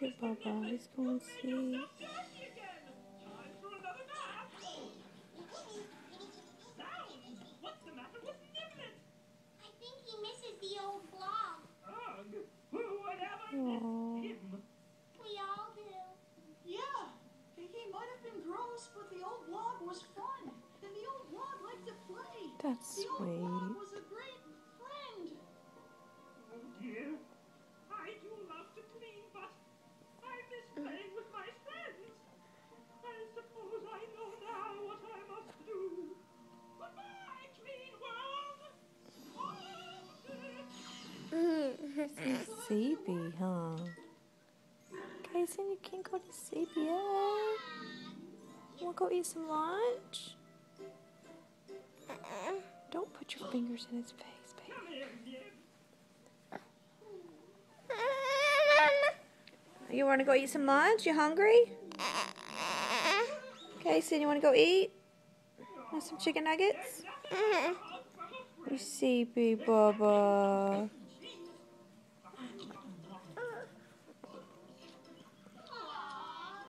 excited, Bubba. He's going to see. Aww. We all do. Yeah, he might have been gross, but the old blog was fun. And the old blog liked to play. That's the sweet. old blog was a great friend. Oh dear, I do love to clean, but I miss playing with my friends. I suppose I know now what I must do. Goodbye, clean world. Sleepy, huh? Kason, you can't go to sleep yet. You want to go eat some lunch? Don't put your fingers in his face, baby. Come here, dear. You want to go eat some lunch? You hungry? Kason, you want to go eat? Want some chicken nuggets? You sleepy, Bubba.